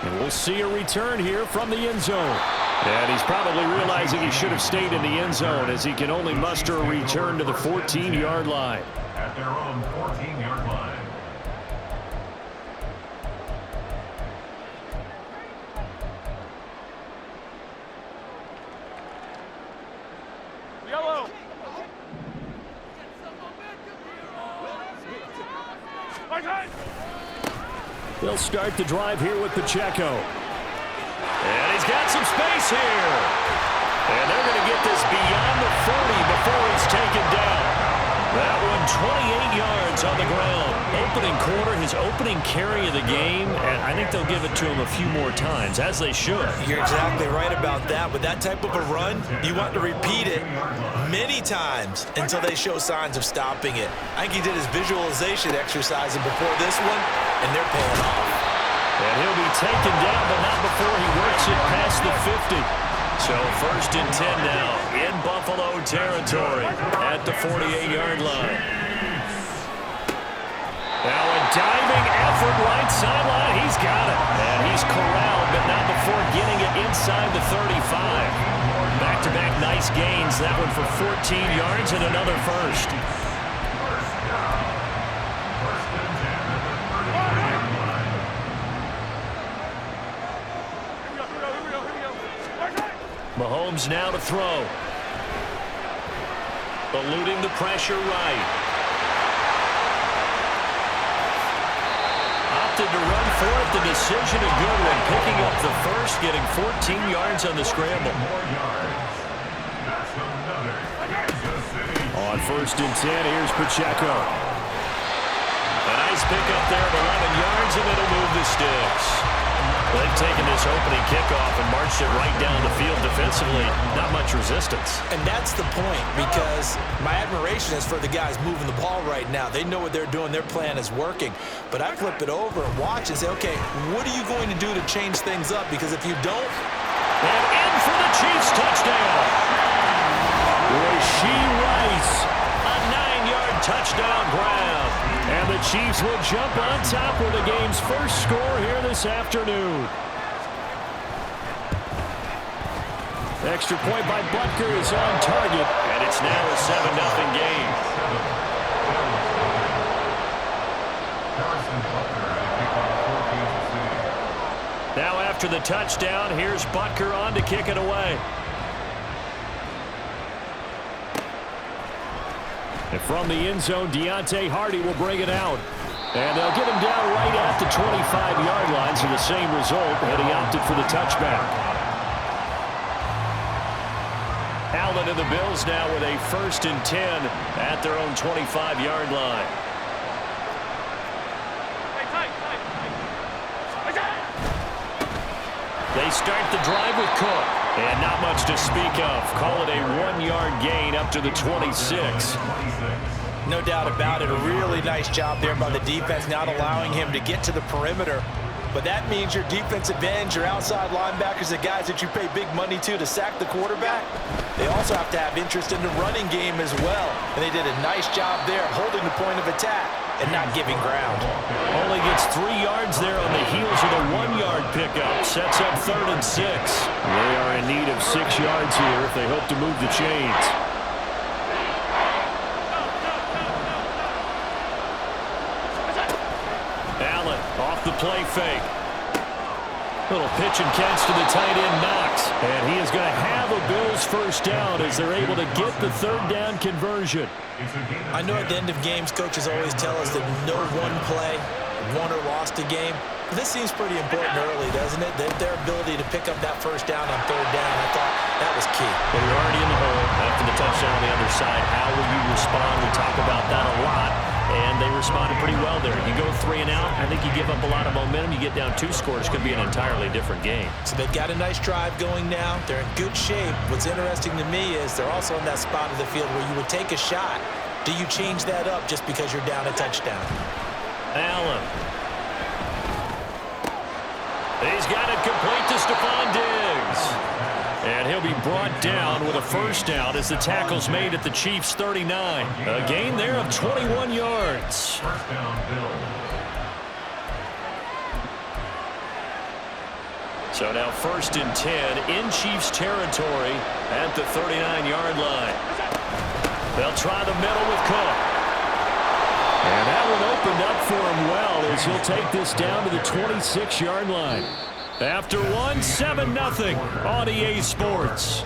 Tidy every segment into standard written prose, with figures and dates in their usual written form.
And we'll see a return here from the end zone. And he's probably realizing he should have stayed in the end zone as he can only muster a return to the 14-yard line. At their own 14-yard line. Yellow. They'll start the drive here with Pacheco. And he's got some space here. And they're going to get this beyond the 40 before he's taken down. That one 28 yards on the ground. Opening quarter, his opening carry of the game, and I think they'll give it to him a few more times, as they should. You're exactly right about that. With that type of a run, you want to repeat it many times until they show signs of stopping it. I think he did his visualization exercising before this one, and they're paying off. And he'll be taken down, but not before he works it past the 50. So 1st and 10 now in Buffalo territory at the 48-yard line. Now a diving effort right sideline. He's got it. And he's corralled, but not before getting it inside the 35. Back-to-back nice gains. That one for 14 yards and another first. Mahomes now to throw. Eluding the pressure right. Opted to run for it. The decision a good one. Picking up the first, getting 14 yards on the scramble. On 1st and 10, here's Pacheco. A nice pickup there of 11 yards, and it'll move the sticks. They've taken this opening kickoff and marched it right down the field defensively. Not much resistance. And that's the point, because my admiration is for the guys moving the ball right now. They know what they're doing. Their plan is working. But I flip it over and watch and say, okay, what are you going to do to change things up? Because if you don't... And in for the Chiefs touchdown. Rashee Rice, a 9-yard touchdown grab. And the Chiefs will jump on top with the game's first score here this afternoon. Extra point by Butker is on target, and it's now a 7-0 game. Now after the touchdown, here's Butker on to kick it away. And from the end zone, Deontay Hardy will bring it out. And they'll get him down right at the 25-yard line, so the same result, and he opted for the touchback. Allen and the Bills now with a 1st and 10 at their own 25-yard line. They start the drive with Cook. And not much to speak of. Call it a 1-yard gain up to the 26. No doubt about it. A really nice job there by the defense, not allowing him to get to the perimeter. But that means your defensive ends, your outside linebackers, the guys that you pay big money to sack the quarterback, they also have to have interest in the running game as well. And they did a nice job there holding the point of attack and not giving ground. Only gets 3 yards there on the heels of the 1-yard pickup. Sets up 3rd and 6. They are in need of 6 yards here if they hope to move the chains. Allen off the play fake. Little pitch and catch to the tight end Knox. And he is going to have a Bills first down as they're able to get the 3rd down conversion. I know at the end of games, coaches always tell us that no one play won or lost a game. This seems pretty important early, doesn't it? Their ability to pick up that first down on 3rd down, I thought that was key. Well, you're already in the hole after the touchdown on the other side. How will you respond? We talk about that a lot, and they responded pretty well there. You go 3 and out, I think you give up a lot of momentum. You get down 2 scores, could be an entirely different game. So they've got a nice drive going now. They're in good shape. What's interesting to me is they're also in that spot of the field where you would take a shot. Do you change that up just because you're down a touchdown? Allen. He's got it complete to Stephon Diggs. And he'll be brought down with a first down as the tackle's made at the Chiefs' 39. A gain there of 21 yards. First down, Bills. So now 1st and 10 in Chiefs territory at the 39-yard line. They'll try the middle with Cook. And that one opened up for him well as he'll take this down to the 26-yard line. After one, 7-0 on EA Sports.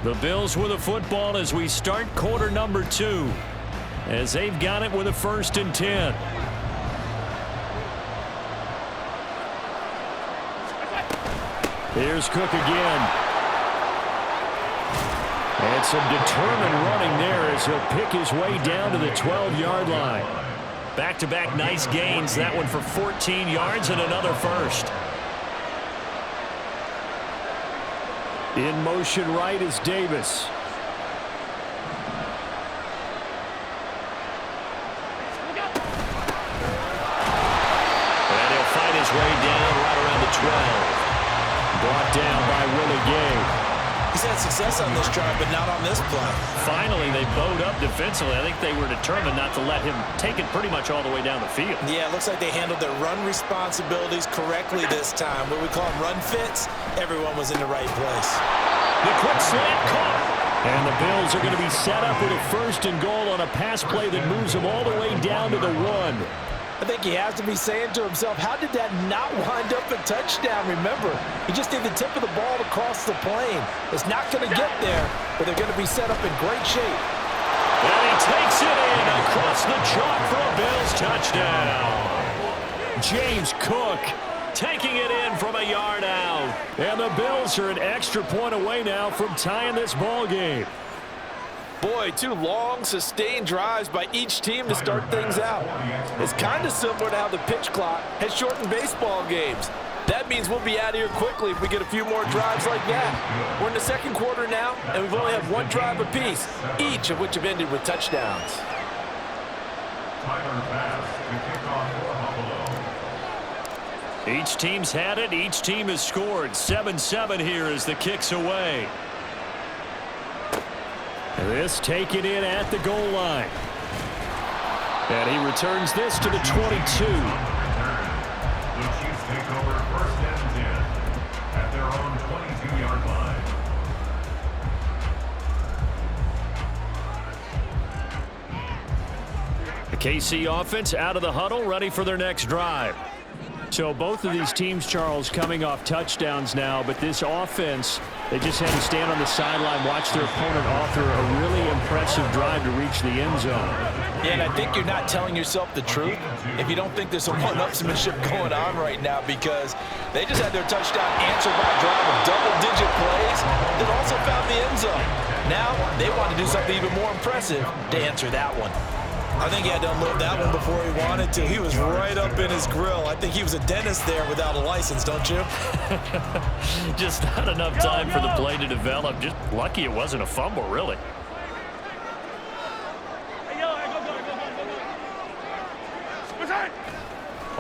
The Bills with the football as we start quarter number 2. As they've got it with a 1st and 10. Here's Cook again. And some determined running there as he'll pick his way down to the 12-yard line. Back-to-back nice gains. That one for 14 yards and another first. In motion right is Davis. And he'll fight his way down right around the 12. Brought down by Willie Gay. He's had success on this drive, but not on this play. Finally, they bowed up defensively. I think they were determined not to let him take it pretty much all the way down the field. Yeah, it looks like they handled their run responsibilities correctly this time. What we call them run fits, everyone was in the right place. The quick slant caught. And the Bills are going to be set up with a 1st and goal on a pass play that moves them all the way down to the 1. I think he has to be saying to himself, how did that not wind up a touchdown? Remember, he just need the tip of the ball to cross the plane. It's not going to get there, but they're going to be set up in great shape. And he takes it in across the chalk for a Bills touchdown. James Cook taking it in from a yard out. And the Bills are an extra point away now from tying this ball game. Boy, 2 long, sustained drives by each team to start things out. It's kind of similar to how the pitch clock has shortened baseball games. That means we'll be out of here quickly if we get a few more drives like that. We're in the 2nd quarter now, and we've only had 1 drive apiece, each of which have ended with touchdowns. Each team's had it. Each team has scored. 7-7 here as the kick's away. This taken in at the goal line. And he returns this to the 22. The Chiefs take over 1st and 10 at their own 22-yard line. The KC offense out of the huddle, ready for their next drive. So both of these teams, Charles, coming off touchdowns now, but this offense, they just had to stand on the sideline, watch their opponent author a really impressive drive to reach the end zone. Yeah, and I think you're not telling yourself the truth if you don't think there's some one-upsmanship going on right now, because they just had their touchdown answered by a drive of double-digit plays that also found the end zone. Now they want to do something even more impressive to answer that one. I think he had to unload that one before he wanted to. He was right up in his grill. I think he was a dentist there without a license, don't you? Just not enough time for the play to develop. Just lucky it wasn't a fumble, really.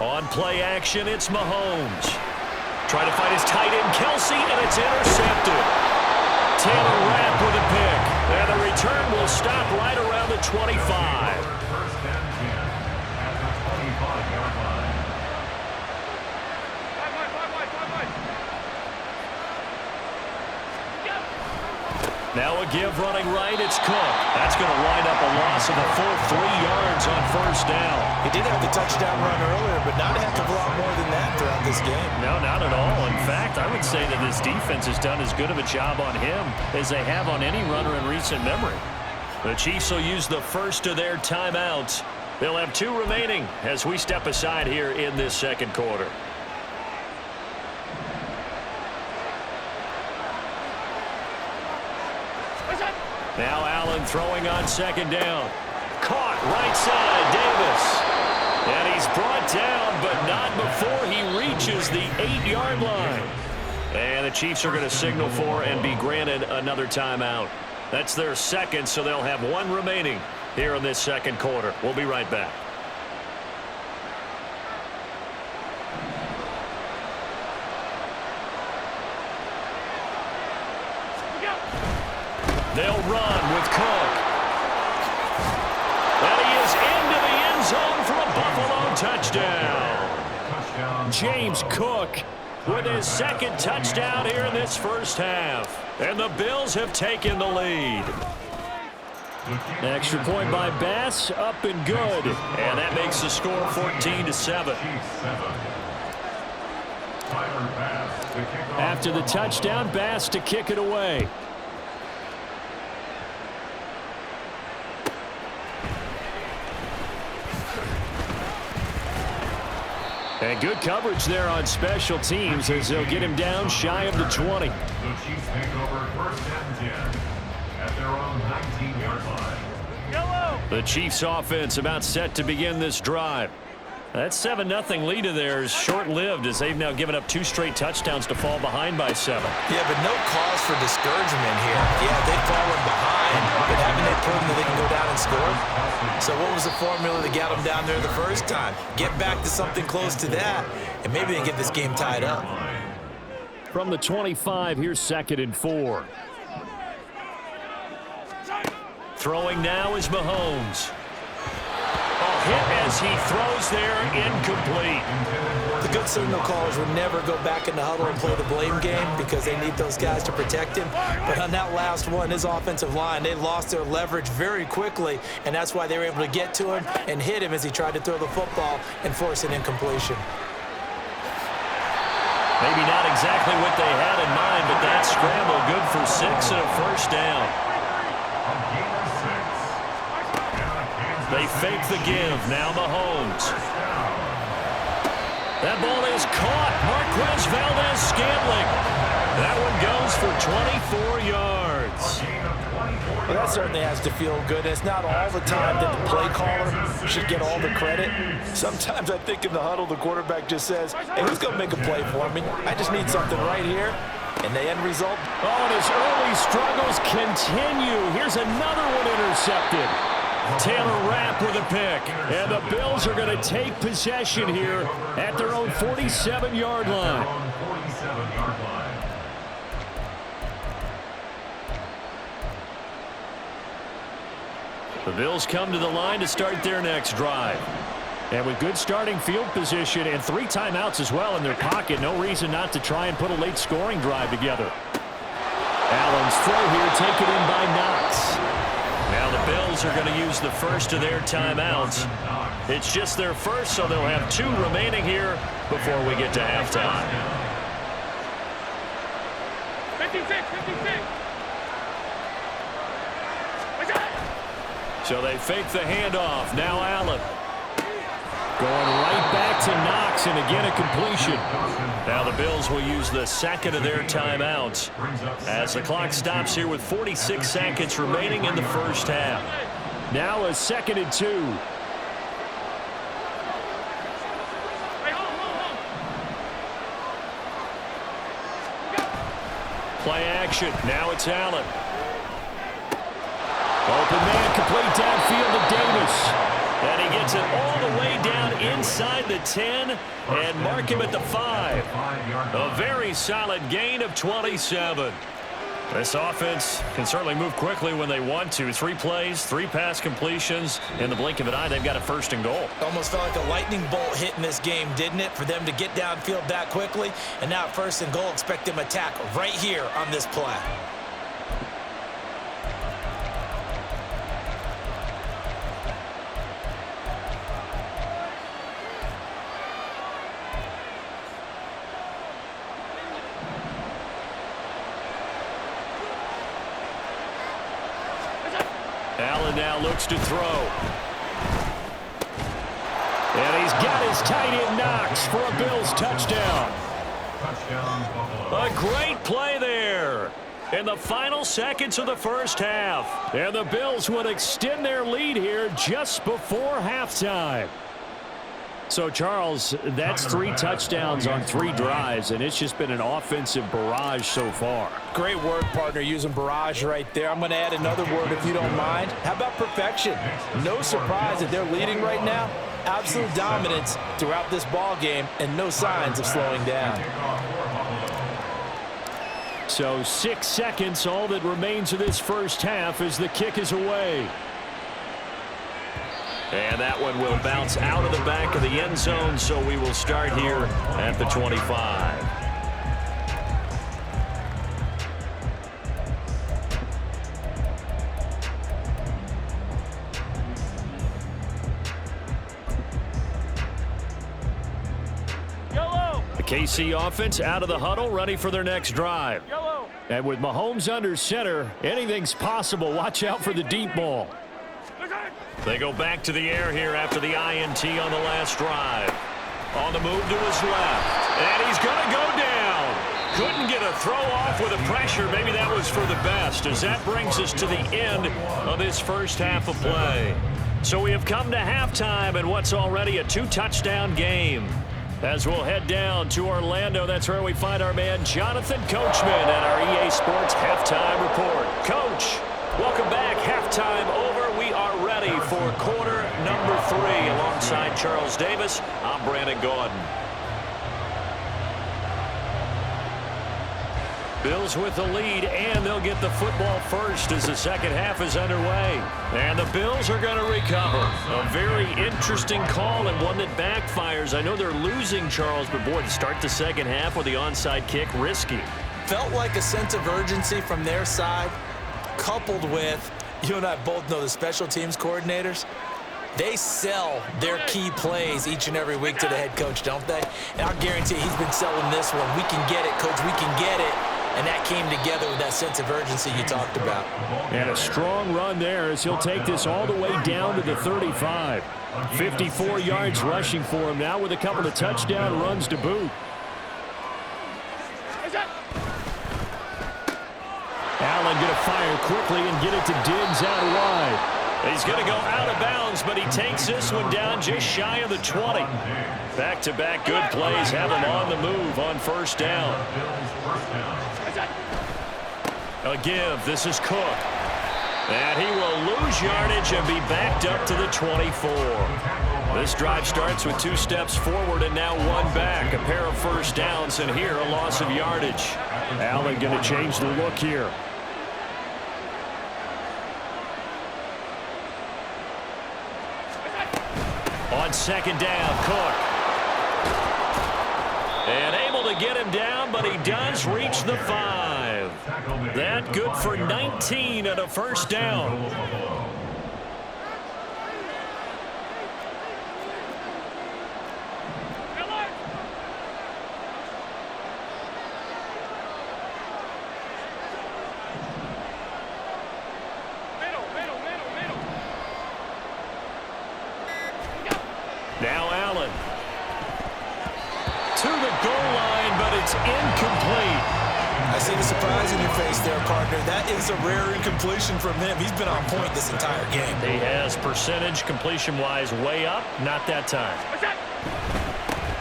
On play action, it's Mahomes. Trying to find his tight end, Kelsey, and it's intercepted. Taylor Rapp with a pick. And the return will stop right around the 25. Now a give running right, it's Cook. That's going to wind up a loss of a full 3 yards on 1st down. He did have the touchdown run earlier, but not a heck of a lot more than that throughout this game. No, not at all. In fact, I would say that this defense has done as good of a job on him as they have on any runner in recent memory. The Chiefs will use the first of their timeouts. They'll have 2 remaining as we step aside here in this 2nd quarter. Now Allen throwing on 2nd down. Caught right side, Davis. And he's brought down, but not before he reaches the 8-yard line. And the Chiefs are going to signal for and be granted another timeout. That's their 2nd, so they'll have 1 remaining here in this 2nd quarter. We'll be right back. They'll run with Cook. And he is into the end zone for a Buffalo touchdown. James Cook with his second touchdown here in this first half. And the Bills have taken the lead. Extra point by Bass, up and good. And that makes the score 14-7. After the touchdown, Bass to kick it away. And good coverage there on special teams as they'll get him down shy of the 20. The Chiefs take over first and 10 at their own 19-yard line. The Chiefs offense about set to begin this drive. That 7-0 lead of theirs short-lived as they've now given up 2 straight touchdowns to fall behind by 7. Yeah, but no cause for discouragement here. Yeah, they've fallen behind, but haven't they proven that they can go down and score? So what was the formula that got them down there the first time? Get back to something close to that, and maybe they get this game tied up. From the 25, here's 2nd and 4. Throwing now is Mahomes. Hit as he throws there, incomplete. The good signal callers would never go back in the huddle and play the blame game because they need those guys to protect him. But on that last one, his offensive line, they lost their leverage very quickly, and that's why they were able to get to him and hit him as he tried to throw the football and force an incompletion. Maybe not exactly what they had in mind, but that scramble good for 6 and a first down. They fake the give. Now Mahomes. That ball is caught. Marquez Valdez-Scantling. That one goes for 24 yards. Well, that certainly has to feel good. It's not all the time that the play caller should get all the credit. Sometimes I think in the huddle, the quarterback just says, hey, who's going to make a play for me? I just need something right here. And the end result? Oh, and his early struggles continue. Here's another one intercepted. Taylor Rapp with a pick. And the Bills are going to take possession here at their own 47-yard line. The Bills come to the line to start their next drive. And with good starting field position and 3 timeouts as well in their pocket, no reason not to try and put a late scoring drive together. Allen's throw here taken in by Knox. Now the Bills are going to use the first of their timeouts. It's just their first, so they'll have 2 remaining here before we get to halftime. 56. So they fake the handoff. Now Allen. Going right back to Knox, and again a completion. Now the Bills will use the second of their timeouts as the clock stops here with 46 seconds remaining in the first half. Now a 2nd and 2. Play action. Now it's Allen. Open man, complete downfield to Davis. And he gets it all the way down inside the 10 and mark him at the 5. A very solid gain of 27. This offense can certainly move quickly when they want to. 3 plays, 3 pass completions. In the blink of an eye, they've got a 1st and goal. Almost felt like a lightning bolt hit in this game, didn't it? For them to get downfield that quickly. And now 1st and goal, expect them to attack right here on this play. Allen now looks to throw. And he's got his tight end Knox for a Bills touchdown. A great play there in the final seconds of the first half. And the Bills would extend their lead here just before halftime. So, Charles, that's 3 touchdowns on 3 drives, and it's just been an offensive barrage so far. Great word, partner, using barrage right there. I'm going to add another word if you don't mind. How about perfection? No surprise that they're leading right now. Absolute dominance throughout this ball game and no signs of slowing down. So 6 seconds, all that remains of this first half as the kick is away. And that one will bounce out of the back of the end zone, so we will start here at the 25. The KC offense out of the huddle, ready for their next drive. And with Mahomes under center, anything's possible. Watch out for the deep ball. They go back to the air here after the INT on the last drive. On the move to his left. And he's going to go down. Couldn't get a throw off with the pressure. Maybe that was for the best, as that brings us to the end of this first half of play. So we have come to halftime in what's already a 2-touchdown game. As we'll head down to Orlando, that's where we find our man Jonathan Coachman at our EA Sports Halftime Report. Coach, welcome back. Halftime over. We are ready for quarter number 3. Alongside Charles Davis, I'm Brandon Gordon. Bills with the lead, and they'll get the football first as the second half is underway. And the Bills are going to recover. A very interesting call and one that backfires. I know they're losing, Charles, but boy, to start the second half with the onside kick, risky. Felt like a sense of urgency from their side, coupled with, you and I both know the special teams coordinators, they sell their key plays each and every week to the head coach, don't they? And I'll guarantee he's been selling this one. We can get it, coach, we can get it. And that came together with that sense of urgency you talked about. And a strong run there as he'll take this all the way down to the 35. 54 yards rushing for him now with a couple of touchdown runs to boot. Allen going to fire quickly and get it to Diggs out wide. He's going to go out of bounds, but he takes this one down just shy of the 20. Back-to-back good plays have him on the move on first down. A give. This is Cook. And he will lose yardage and be backed up to the 24. This drive starts with 2 steps forward and now 1 back. A pair of first downs, and here a loss of yardage. Allen going to change the look here. On second down, Cook. And able to get him down, but he does reach the 5. That good for 19 and a first down. Now Allen. To the goal line, but it's incomplete. I see the surprise in your face there, partner. That is a rare incompletion from him. He's been on point this entire game. He has percentage completion-wise way up. Not that time.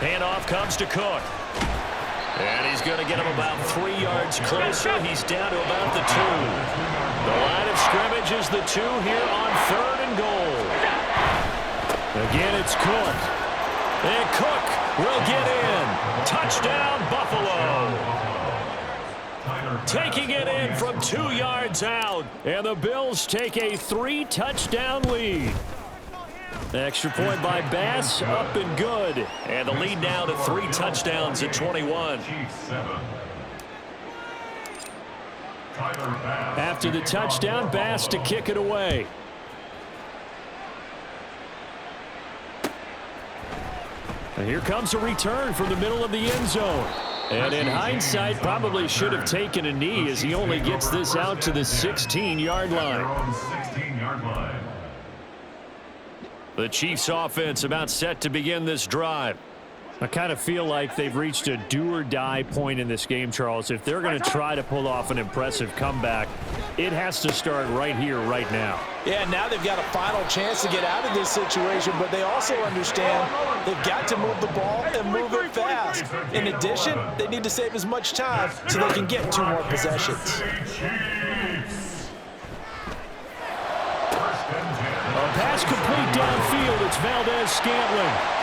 Handoff comes to Cook. And he's going to get him about 3 yards closer. He's down to about the 2. The line of scrimmage is the 2 here on 3rd and goal. Again, it's Cook. And Cook will get in. Touchdown, Buffalo. Taking it in from 2 yards out. And the Bills take a 3-touchdown lead. Extra point by Bass, up and good. And the lead now to 3 touchdowns at 21. After the touchdown, Bass to kick it away. And here comes a return from the middle of the end zone. And in hindsight, probably should have taken a knee as he only gets this out to the 16-yard line. The Chiefs offense about set to begin this drive. I kind of feel like they've reached a do-or-die point in this game, Charles. If they're going to try to pull off an impressive comeback, it has to start right here, right now. Yeah, now they've got a final chance to get out of this situation, but they also understand they've got to move the ball and move it fast. In addition, they need to save as much time so they can get 2 more possessions. A pass complete downfield. It's Valdez-Scantling.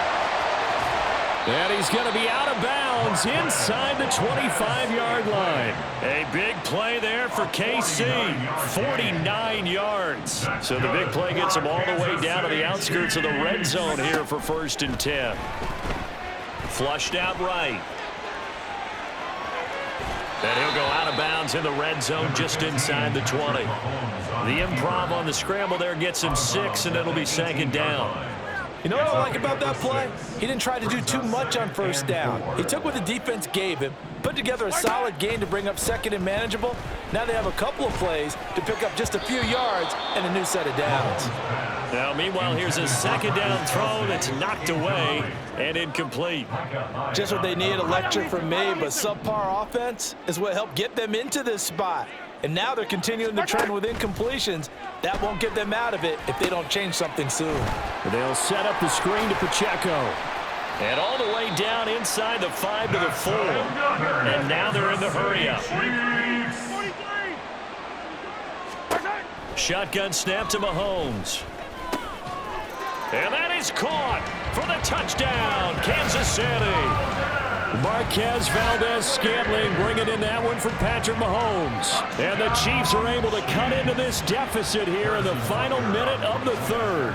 And he's going to be out of bounds inside the 25-yard line. A big play there for KC, 49 yards. So the big play gets him all the way down to the outskirts of the red zone here for 1st and 10. Flushed out right. And he'll go out of bounds in the red zone just inside the 20. The improv on the scramble there gets him 6, and it'll be 2nd down. You know what I like about that play? He didn't try to do too much on 1st down. He took what the defense gave him, put together a solid gain to bring up 2nd and manageable. Now they have a couple of plays to pick up just a few yards and a new set of downs. Now, meanwhile, here's a 2nd down throw that's knocked away and incomplete. Just what they need, a lecture from me, but subpar offense is what helped get them into this spot. And now they're continuing the trend with incompletions. That won't get them out of it if they don't change something soon. They'll set up the screen to Pacheco. And all the way down inside the 5 to the 4. And now they're in the hurry-up. Shotgun snap to Mahomes. And that is caught for the touchdown, Kansas City. Marquez Valdez-Scantling bringing in that one from Patrick Mahomes. And the Chiefs are able to cut into this deficit here in the final minute of the 3rd.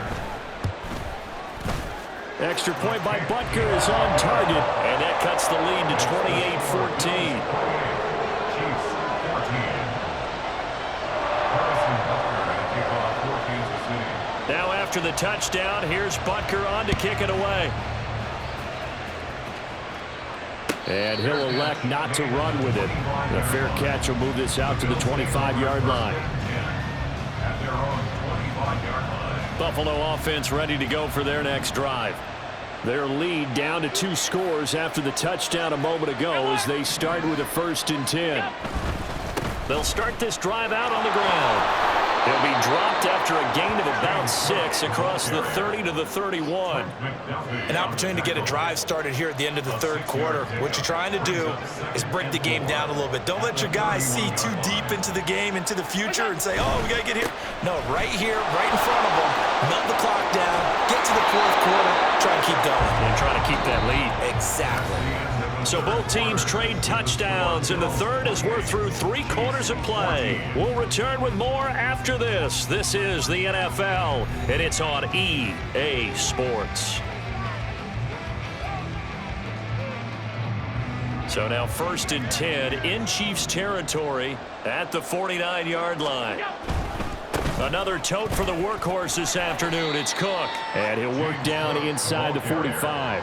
Extra point by Butker is on target, and that cuts the lead to 28-14. Now after the touchdown, here's Butker on to kick it away. And he'll elect not to run with it. The fair catch will move this out to the 25-yard line. Buffalo offense ready to go for their next drive. Their lead down to 2 scores after the touchdown a moment ago as they start with a 1st and 10. They'll start this drive out on the ground. He'll be dropped after a gain of about 6 across the 30 to the 31. An opportunity to get a drive started here at the end of the 3rd quarter. What you're trying to do is break the game down a little bit. Don't let your guys see too deep into the game, into the future, and say, oh, we got to get here. No, right here, right in front of them, melt the clock down, get to the 4th quarter, try and keep going. And try to keep that lead. Exactly. So both teams trade touchdowns in the 3rd as we're through 3 quarters of play. We'll return with more after this. This is the NFL, and it's on EA Sports. So now 1st and 10 in Chiefs territory at the 49-yard line. Another tote for the workhorse this afternoon. It's Cook, and he'll work down inside the 45.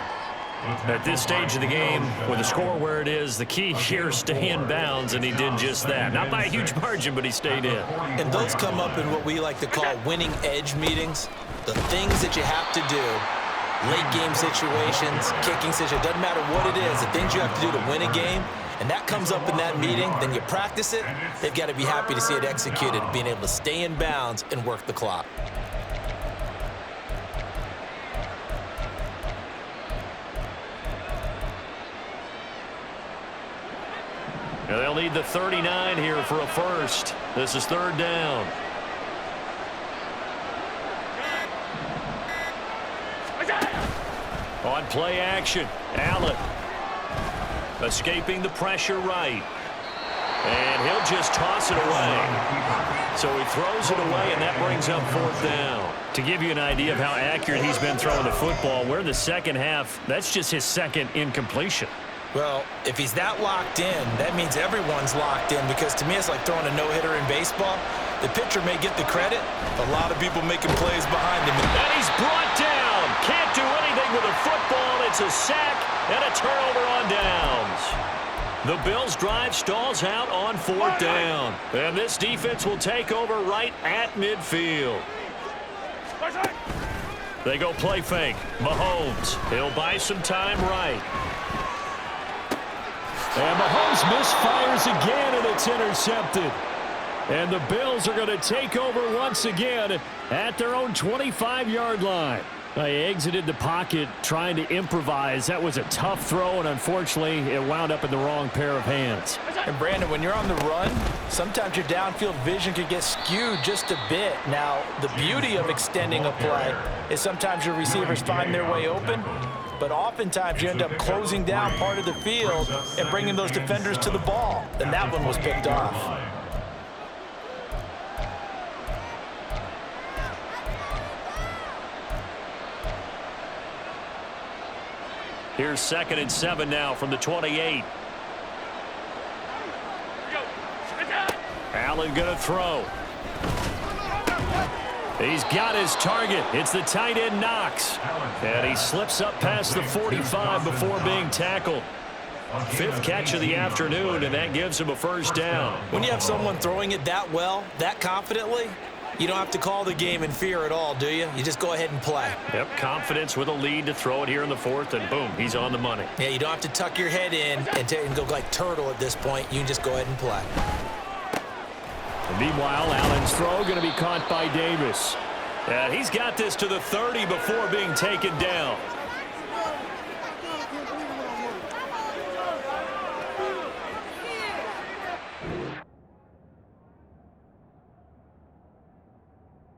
At this stage of the game, with the score where it is, the key here is stay in bounds, and he did just that. Not by a huge margin, but he stayed in. And those come up in what we like to call winning edge meetings. The things that you have to do, late game situations, kicking situations, doesn't matter what it is, the things you have to do to win a game, and that comes up in that meeting, then you practice it, they've got to be happy to see it executed, being able to stay in bounds and work the clock. And they'll need the 39 here for a 1st. This is 3rd down. On play action, Allen escaping the pressure right. And he'll just toss it away. So he throws it away, and that brings up 4th down. To give you an idea of how accurate he's been throwing the football, we're in the 2nd half. That's just his 2nd incompletion. Well, if he's that locked in, that means everyone's locked in, because to me it's like throwing a no-hitter in baseball. The pitcher may get the credit, a lot of people making plays behind him. And he's brought down. Can't do anything with a football. It's a sack and a turnover on downs. The Bills' drive stalls out on 4th down. And this defense will take over right at midfield. They go play fake. Mahomes, he'll buy some time right. And Mahomes misfires again, and it's intercepted. And the Bills are going to take over once again at their own 25-yard line. They exited the pocket trying to improvise. That was a tough throw, and unfortunately, it wound up in the wrong pair of hands. And Brandon, when you're on the run, sometimes your downfield vision could get skewed just a bit. Now, the beauty of extending a play is sometimes your receivers find their way open, but oftentimes you end up closing down part of the field and bringing those defenders to the ball. And that one was picked off. Here's 2nd and 7 now from the 28. Allen going to throw. He's got his target. It's the tight end Knox. And he slips up past the 45 before being tackled. 5th catch of the afternoon, and that gives him a first down. When you have someone throwing it that well, that confidently, you don't have to call the game in fear at all, do you? You just go ahead and play. Yep, confidence with a lead to throw it here in the 4th, and boom, he's on the money. Yeah, you don't have to tuck your head in and go like turtle at this point. You can just go ahead and play. And meanwhile, Allen's throw going to be caught by Davis. And he's got this to the 30 before being taken down.